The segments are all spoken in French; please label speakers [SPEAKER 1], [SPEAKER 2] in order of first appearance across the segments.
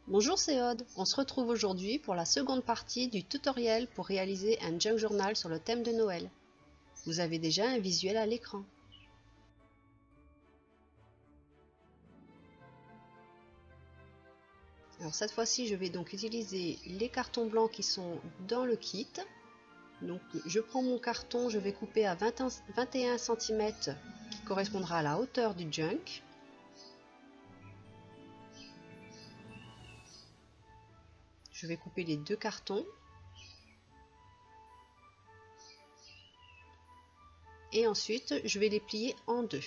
[SPEAKER 1] Bonjour, c'est Aude. On se retrouve aujourd'hui pour la seconde partie du tutoriel pour réaliser un junk journal sur le thème de Noël. Vous avez déjà un visuel à l'écran. Alors cette fois-ci, je vais donc utiliser les cartons blancs qui sont dans le kit. Donc je prends mon carton, je vais couper à 21 cm qui correspondra à la hauteur du junk. Je vais couper les deux cartons. Et ensuite, je vais les plier en deux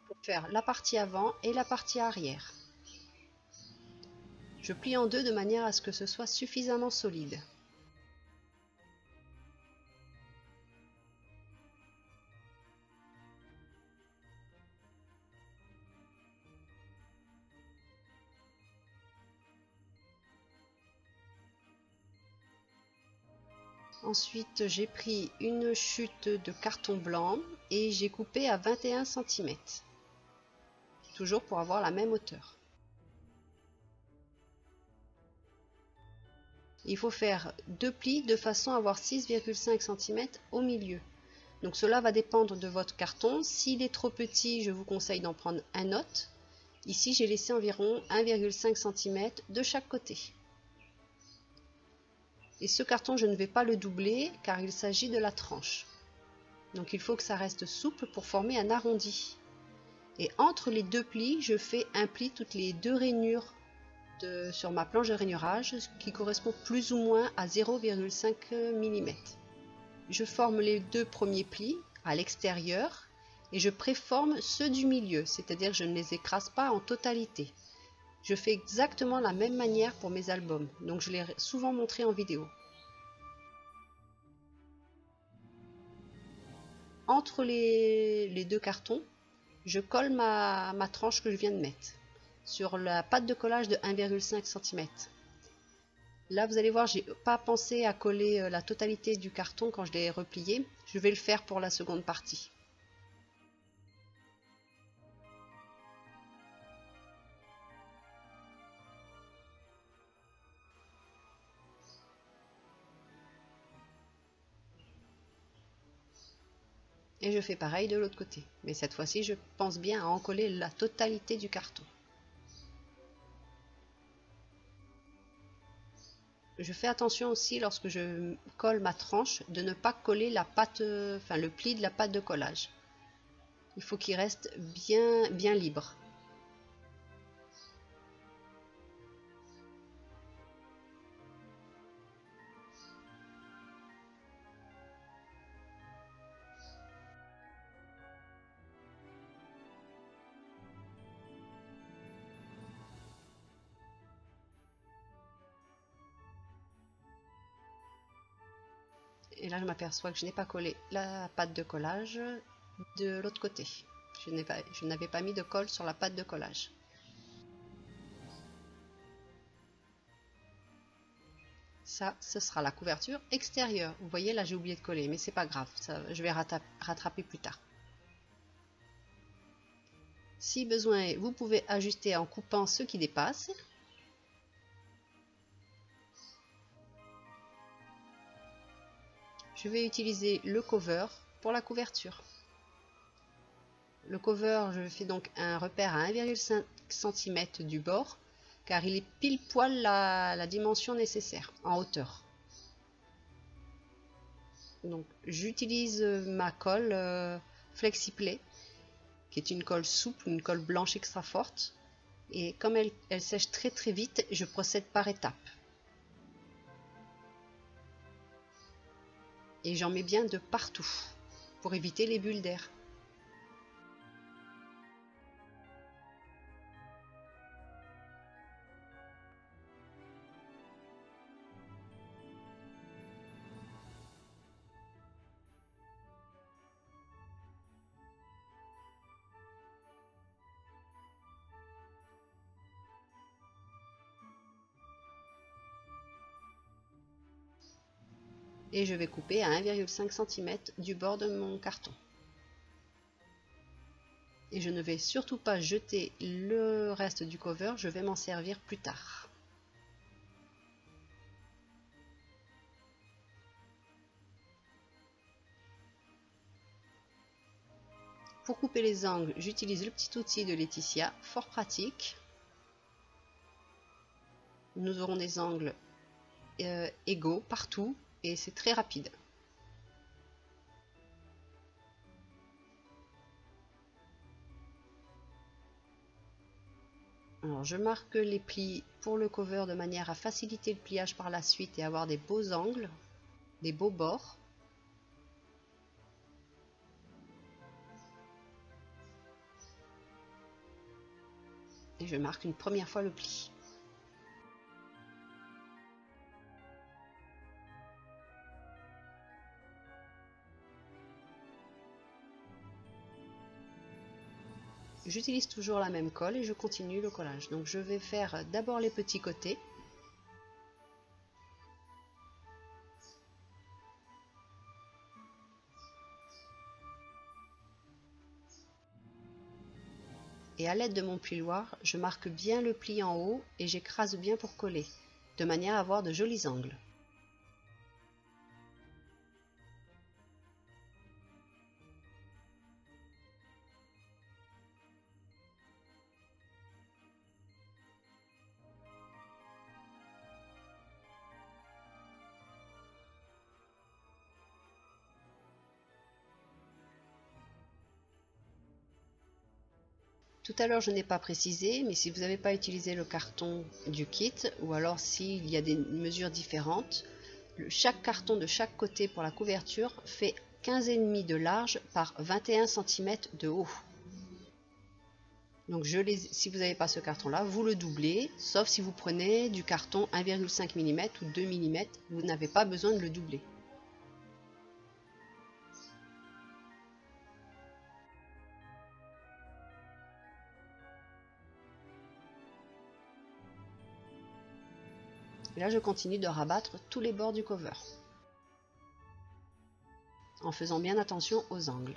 [SPEAKER 1] pour faire la partie avant et la partie arrière. Je plie en deux de manière à ce que ce soit suffisamment solide. Ensuite, j'ai pris une chute de carton blanc et j'ai coupé à 21 cm. Toujours pour avoir la même hauteur. Il faut faire deux plis de façon à avoir 6,5 cm au milieu. Donc cela va dépendre de votre carton. S'il est trop petit, je vous conseille d'en prendre un autre. Ici, j'ai laissé environ 1,5 cm de chaque côté. Et ce carton, je ne vais pas le doubler car il s'agit de la tranche. Donc il faut que ça reste souple pour former un arrondi. Et entre les deux plis, je fais un pli toutes les deux rainures sur ma planche de rainurage, qui correspond plus ou moins à 0,5 mm. Je forme les deux premiers plis à l'extérieur et je préforme ceux du milieu, c'est-à-dire que je ne les écrase pas en totalité. Je fais exactement la même manière pour mes albums, donc je l'ai souvent montré en vidéo. Entre les deux cartons, je colle ma tranche que je viens de mettre sur la pâte de collage de 1,5 cm. Là, vous allez voir, j'ai pas pensé à coller la totalité du carton quand je l'ai replié. Je vais le faire pour la seconde partie. Et je fais pareil de l'autre côté. Mais cette fois-ci, je pense bien à en coller la totalité du carton. Je fais attention aussi lorsque je colle ma tranche de ne pas coller la pâte, le pli de la pâte de collage. Il faut qu'il reste bien libre. Et là, je m'aperçois que je n'ai pas collé la pâte de collage de l'autre côté. Je n'avais pas mis de colle sur la pâte de collage. Ça, ce sera la couverture extérieure. Vous voyez, là, j'ai oublié de coller, mais c'est pas grave. Ça, je vais rattraper plus tard. Si besoin, vous pouvez ajuster en coupant ce qui dépasse. Je vais utiliser le cover pour la couverture. Le cover, je fais donc un repère à 1,5 cm du bord, car il est pile poil la dimension nécessaire en hauteur. Donc j'utilise ma colle FlexiPlay, qui est une colle souple, une colle blanche extra forte. Et comme elle sèche très vite, je procède par étapes. Et j'en mets bien de partout pour éviter les bulles d'air. Et je vais couper à 1,5 cm du bord de mon carton. Et je ne vais surtout pas jeter le reste du cover, je vais m'en servir plus tard. Pour couper les angles, j'utilise le petit outil de Laetitia, fort pratique. Nous aurons des angles égaux partout et c'est très rapide. Alors je marque les plis pour le cover de manière à faciliter le pliage par la suite et avoir des beaux angles, des beaux bords. Et je marque une première fois le pli. J'utilise toujours la même colle et je continue le collage. Donc je vais faire d'abord les petits côtés. Et à l'aide de mon plioir, je marque bien le pli en haut et j'écrase bien pour coller, de manière à avoir de jolis angles. Tout à l'heure, je n'ai pas précisé, mais si vous n'avez pas utilisé le carton du kit, ou alors s'il y a des mesures différentes, chaque carton de chaque côté pour la couverture fait 15,5 de large par 21 cm de haut. Donc si vous n'avez pas ce carton-là, vous le doublez, sauf si vous prenez du carton 1,5 mm ou 2 mm, vous n'avez pas besoin de le doubler. Et là, je continue de rabattre tous les bords du cover, en faisant bien attention aux angles.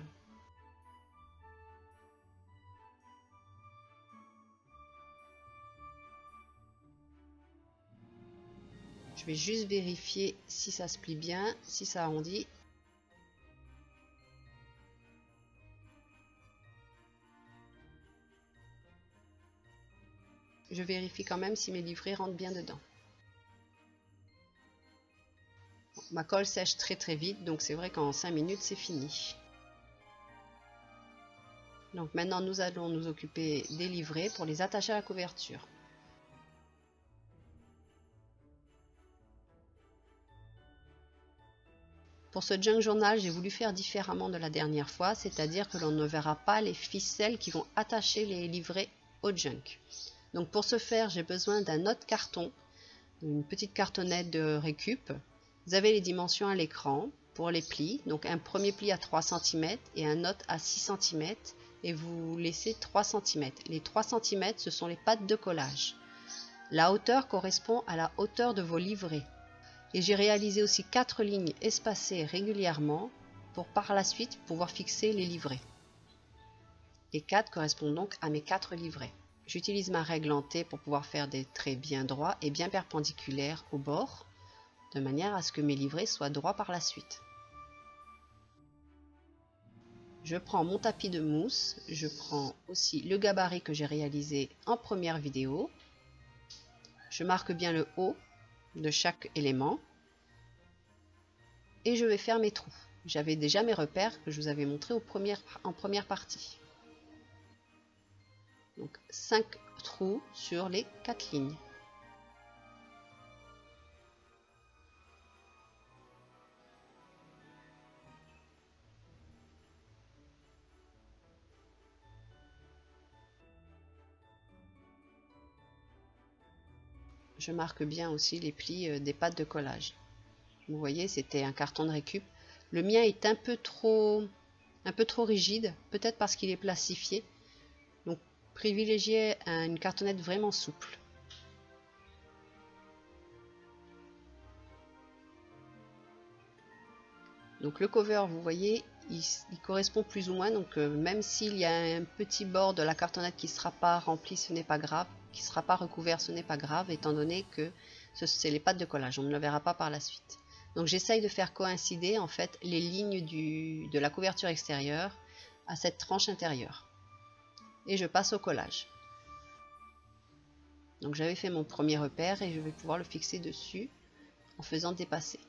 [SPEAKER 1] Je vais juste vérifier si ça se plie bien, si ça arrondit. Je vérifie quand même si mes livrets rentrent bien dedans. Ma colle sèche très vite, donc c'est vrai qu'en 5 minutes c'est fini. Donc maintenant nous allons nous occuper des livrets pour les attacher à la couverture. Pour ce junk journal, j'ai voulu faire différemment de la dernière fois, c'est-à-dire que l'on ne verra pas les ficelles qui vont attacher les livrets au junk. Donc pour ce faire, j'ai besoin d'un autre carton, une petite cartonnette de récup. Vous avez les dimensions à l'écran pour les plis, donc un premier pli à 3 cm et un autre à 6 cm et vous laissez 3 cm. Les 3 cm, ce sont les pattes de collage. La hauteur correspond à la hauteur de vos livrets. Et j'ai réalisé aussi 4 lignes espacées régulièrement pour par la suite pouvoir fixer les livrets. Les 4 correspondent donc à mes 4 livrets. J'utilise ma règle en T pour pouvoir faire des traits bien droits et bien perpendiculaires au bord, de manière à ce que mes livrets soient droits par la suite. Je prends mon tapis de mousse, je prends aussi le gabarit que j'ai réalisé en première vidéo. Je marque bien le haut de chaque élément et je vais faire mes trous. J'avais déjà mes repères que je vous avais montrés en première partie. Donc 5 trous sur les 4 lignes. Je marque bien aussi les plis des pattes de collage. Vous voyez, c'était un carton de récup. Le mien est un peu trop rigide, peut-être parce qu'il est plastifié. Donc privilégiez une cartonnette vraiment souple. Donc le cover, vous voyez, il correspond plus ou moins. Donc même s'il y a un petit bord de la cartonnette qui ne sera pas rempli, ce n'est pas grave. Qui ne sera pas recouvert, ce n'est pas grave, étant donné que c'est les pattes de collage. On ne le verra pas par la suite. Donc j'essaye de faire coïncider en fait les lignes de la couverture extérieure à cette tranche intérieure. Et je passe au collage. Donc j'avais fait mon premier repère et je vais pouvoir le fixer dessus en faisant dépasser.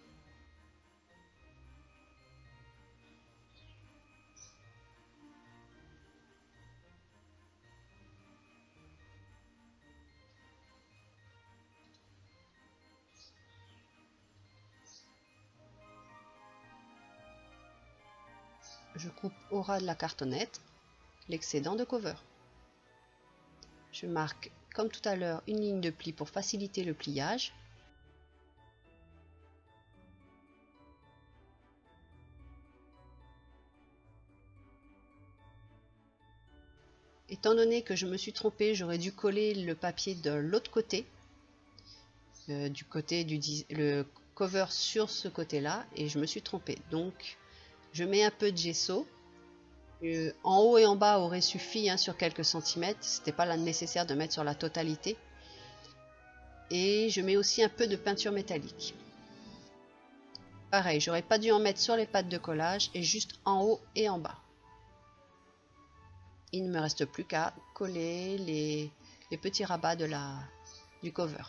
[SPEAKER 1] Je coupe au ras de la cartonnette l'excédent de cover. Je marque comme tout à l'heure une ligne de pli pour faciliter le pliage. Étant donné que je me suis trompée, j'aurais dû coller le papier de l'autre côté, le cover sur ce côté-là, et je me suis trompée. Donc je mets un peu de gesso. En haut et en bas aurait suffi sur quelques centimètres, c'était pas nécessaire de mettre sur la totalité. Et je mets aussi un peu de peinture métallique. Pareil, j'aurais pas dû en mettre sur les pattes de collage et juste en haut et en bas. Il ne me reste plus qu'à coller les petits rabats du cover.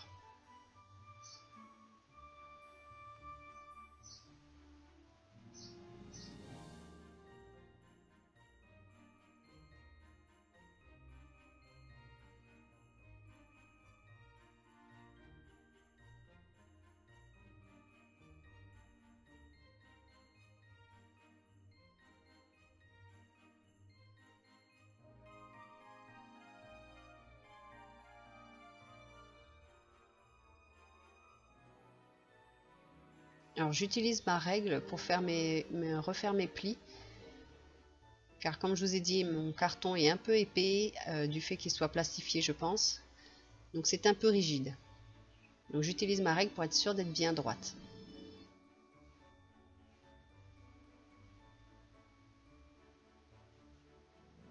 [SPEAKER 1] Alors j'utilise ma règle pour refaire mes plis, car comme je vous ai dit, mon carton est un peu épais du fait qu'il soit plastifié, je pense, donc c'est un peu rigide. Donc j'utilise ma règle pour être sûre d'être bien droite.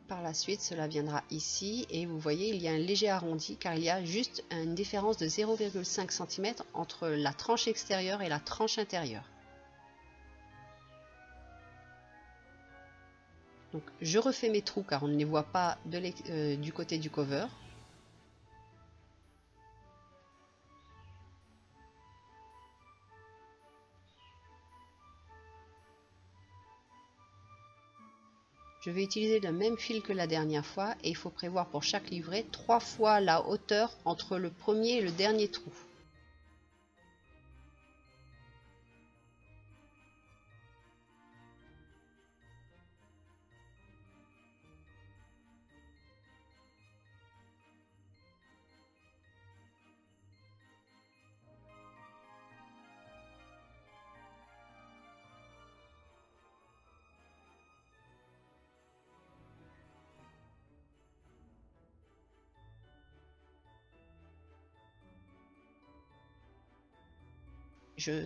[SPEAKER 1] Par la suite, cela viendra ici et vous voyez, il y a un léger arrondi car il y a juste une différence de 0,5 cm entre la tranche extérieure et la tranche intérieure. Donc je refais mes trous car on ne les voit pas du côté du cover. Je vais utiliser le même fil que la dernière fois et il faut prévoir pour chaque livret 3 fois la hauteur entre le premier et le dernier trou.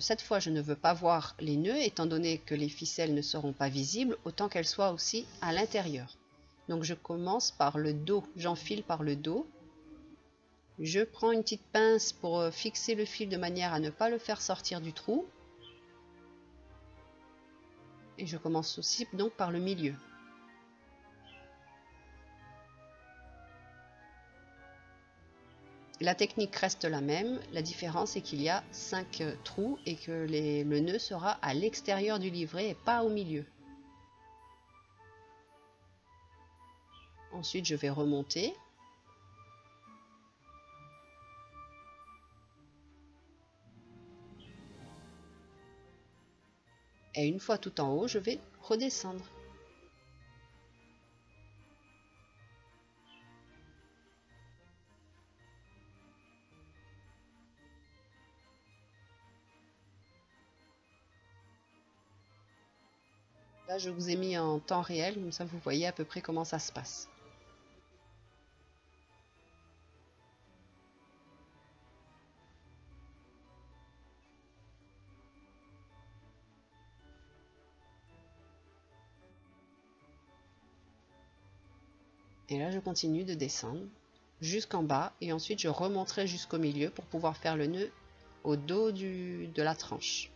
[SPEAKER 1] Cette fois, je ne veux pas voir les nœuds, étant donné que les ficelles ne seront pas visibles, autant qu'elles soient aussi à l'intérieur. Donc je commence par le dos, j'enfile par le dos. Je prends une petite pince pour fixer le fil de manière à ne pas le faire sortir du trou. Et je commence aussi donc par le milieu. La technique reste la même, la différence est qu'il y a 5 trous et que le nœud sera à l'extérieur du livret et pas au milieu. Ensuite je vais remonter. Et une fois tout en haut, je vais redescendre. Là, je vous ai mis en temps réel, comme ça vous voyez à peu près comment ça se passe. Et là, je continue de descendre jusqu'en bas et ensuite je remonterai jusqu'au milieu pour pouvoir faire le nœud au dos de la tranche.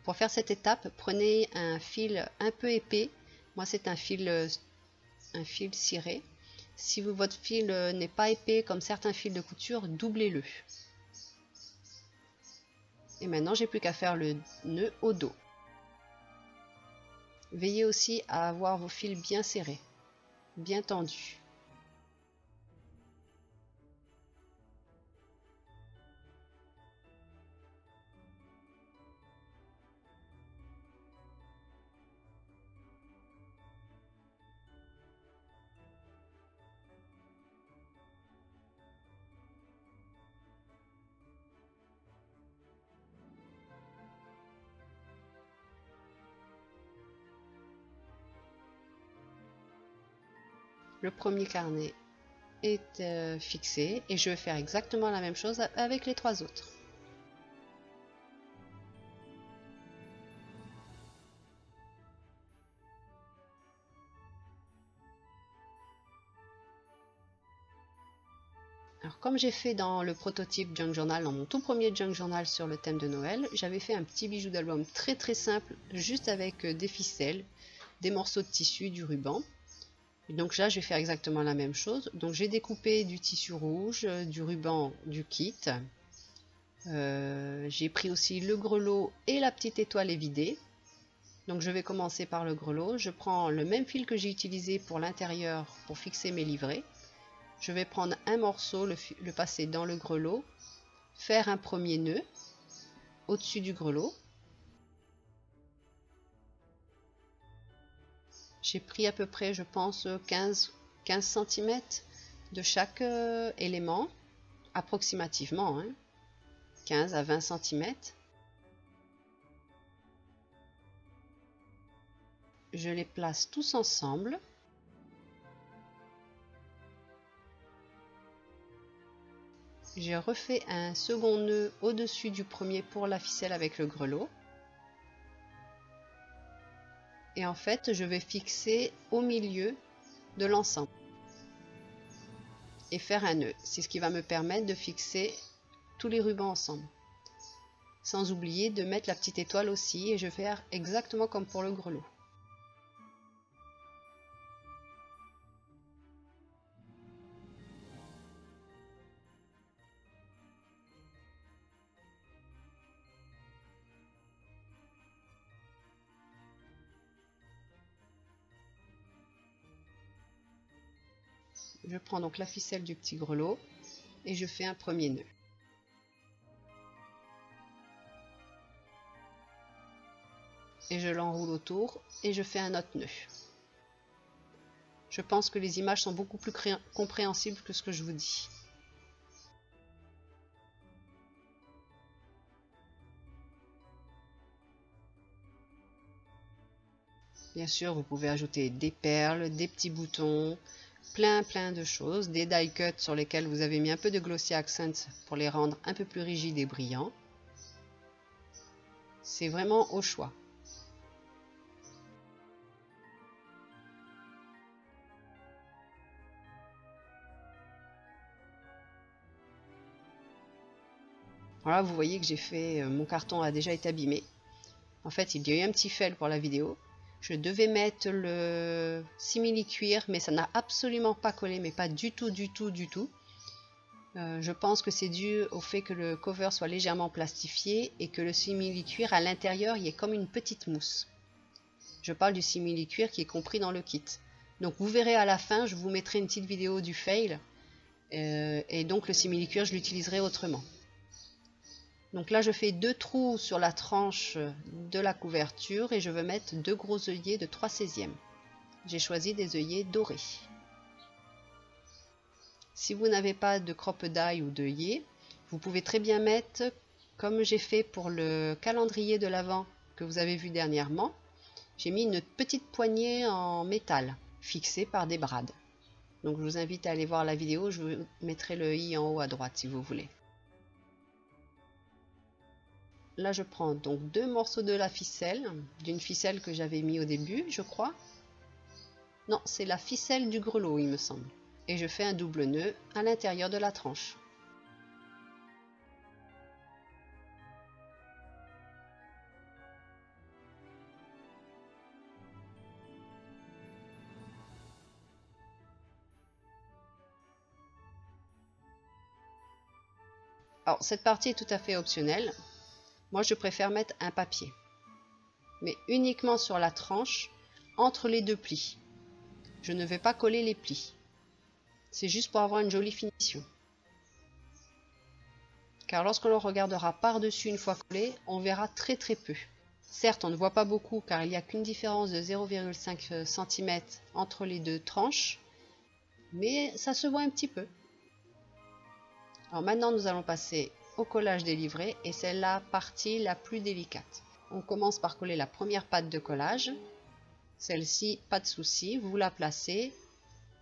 [SPEAKER 1] Pour faire cette étape, prenez un fil un peu épais. Moi, c'est un fil ciré. Si votre fil n'est pas épais comme certains fils de couture, doublez-le. Et maintenant, j'ai plus qu'à faire le nœud au dos. Veillez aussi à avoir vos fils bien serrés, bien tendus. Le premier carnet est fixé et je vais faire exactement la même chose avec les 3 autres. Alors, comme j'ai fait dans le prototype Junk Journal, dans mon tout premier Junk Journal sur le thème de Noël, j'avais fait un petit bijou d'album très simple, juste avec des ficelles, des morceaux de tissu, du ruban. Et donc là, je vais faire exactement la même chose. Donc j'ai découpé du tissu rouge, du ruban du kit. J'ai pris aussi le grelot et la petite étoile évidée. Donc je vais commencer par le grelot. Je prends le même fil que j'ai utilisé pour l'intérieur pour fixer mes livrets. Je vais prendre un morceau, le passer dans le grelot, faire un premier nœud au-dessus du grelot. J'ai pris à peu près, je pense, 15 cm de chaque élément, approximativement, hein, 15 à 20 cm. Je les place tous ensemble. J'ai refait un second nœud au-dessus du premier pour la ficelle avec le grelot. Et en fait, je vais fixer au milieu de l'ensemble et faire un nœud. C'est ce qui va me permettre de fixer tous les rubans ensemble. Sans oublier de mettre la petite étoile aussi, et je vais faire exactement comme pour le grelot. Je prends donc la ficelle du petit grelot et je fais un premier nœud. Et je l'enroule autour et je fais un autre nœud. Je pense que les images sont beaucoup plus compréhensibles que ce que je vous dis. Bien sûr, vous pouvez ajouter des perles, des petits boutons, plein de choses, des die cuts sur lesquels vous avez mis un peu de glossy accents pour les rendre un peu plus rigides et brillants. C'est vraiment au choix. Voilà, vous voyez que j'ai fait, mon carton a déjà été abîmé. En fait, il y a eu un petit fail pour la vidéo. Je devais mettre le simili-cuir, mais ça n'a absolument pas collé, mais pas du tout. Je pense que c'est dû au fait que le cover soit légèrement plastifié et que le simili-cuir à l'intérieur y est comme une petite mousse. Je parle du simili-cuir qui est compris dans le kit. Donc vous verrez à la fin, je vous mettrai une petite vidéo du fail. Et donc le simili-cuir, je l'utiliserai autrement. Donc là, je fais 2 trous sur la tranche de la couverture et je veux mettre 2 gros œillets de 3/16. J'ai choisi des œillets dorés. Si vous n'avez pas de crop-die ou d'œillets, vous pouvez très bien mettre, comme j'ai fait pour le calendrier de l'Avent que vous avez vu dernièrement, j'ai mis une petite poignée en métal fixée par des brades. Donc je vous invite à aller voir la vidéo, je vous mettrai le i en haut à droite si vous voulez. Là, je prends donc 2 morceaux de la ficelle, d'une ficelle que j'avais mis au début, je crois. Non, c'est la ficelle du grelot, il me semble. Et je fais un double nœud à l'intérieur de la tranche. Alors cette partie est tout à fait optionnelle. Moi je préfère mettre un papier, mais uniquement sur la tranche entre les deux plis. Je ne vais pas coller les plis. C'est juste pour avoir une jolie finition. Car lorsque l'on regardera par-dessus une fois collé, on verra très peu. Certes, on ne voit pas beaucoup car il n'y a qu'une différence de 0,5 cm entre les deux tranches, mais ça se voit un petit peu. Alors maintenant, nous allons passer au collage des livrets et c'est la partie la plus délicate. On commence par coller la première pâte de collage. Celle-ci, pas de souci, vous la placez,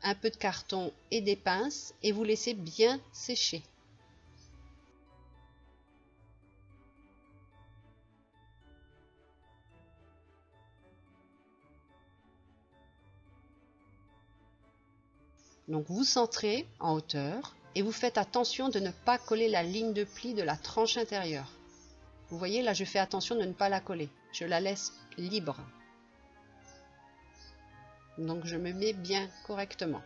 [SPEAKER 1] un peu de carton et des pinces et vous laissez bien sécher. Donc vous centrez en hauteur et vous faites attention de ne pas coller la ligne de pli de la tranche intérieure. Vous voyez là, je fais attention de ne pas la coller, je la laisse libre. Donc je me mets bien correctement.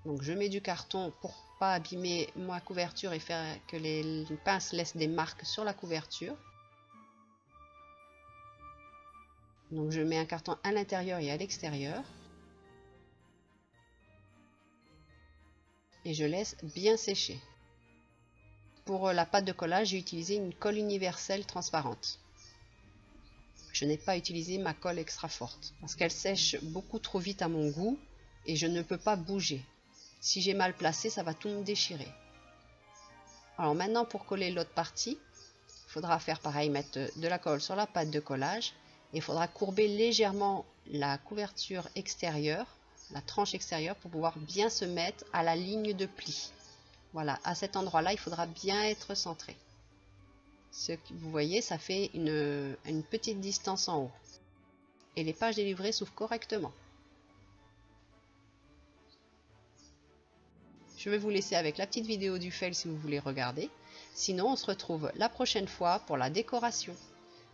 [SPEAKER 1] Donc je mets du carton pour pas abîmer ma couverture et faire que les pinces laissent des marques sur la couverture. Donc je mets un carton à l'intérieur et à l'extérieur. Et je laisse bien sécher. Pour la pâte de collage, j'ai utilisé une colle universelle transparente. Je n'ai pas utilisé ma colle extra forte parce qu'elle sèche beaucoup trop vite à mon goût et je ne peux pas bouger. Si j'ai mal placé, ça va tout me déchirer. Alors maintenant, pour coller l'autre partie, il faudra faire pareil, mettre de la colle sur la pâte de collage et il faudra courber légèrement la couverture extérieure, la tranche extérieure pour pouvoir bien se mettre à la ligne de pli. Voilà, à cet endroit-là, il faudra bien être centré. Ce que vous voyez, ça fait une petite distance en haut. Et les pages des livrets s'ouvrent correctement. Je vais vous laisser avec la petite vidéo du fail si vous voulez regarder. Sinon, on se retrouve la prochaine fois pour la décoration.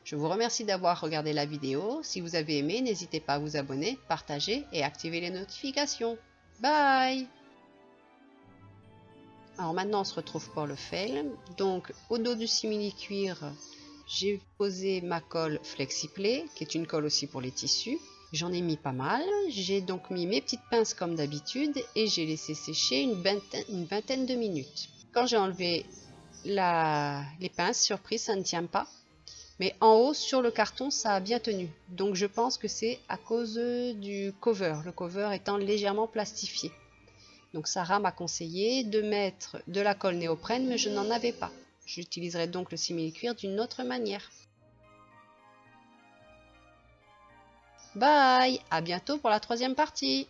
[SPEAKER 1] Je vous remercie d'avoir regardé la vidéo. Si vous avez aimé, n'hésitez pas à vous abonner, partager et activer les notifications. Bye! Alors maintenant, on se retrouve pour le fail. Donc, au dos du simili-cuir, j'ai posé ma colle FlexiPlay, qui est une colle aussi pour les tissus. J'en ai mis pas mal. J'ai donc mis mes petites pinces comme d'habitude et j'ai laissé sécher une vingtaine de minutes. Quand j'ai enlevé les pinces, surprise, ça ne tient pas. Mais en haut, sur le carton, ça a bien tenu. Donc je pense que c'est à cause du cover, le cover étant légèrement plastifié. Donc Sarah m'a conseillé de mettre de la colle néoprène, mais je n'en avais pas. J'utiliserai donc le simili-cuir d'une autre manière. Bye! À bientôt pour la troisième partie!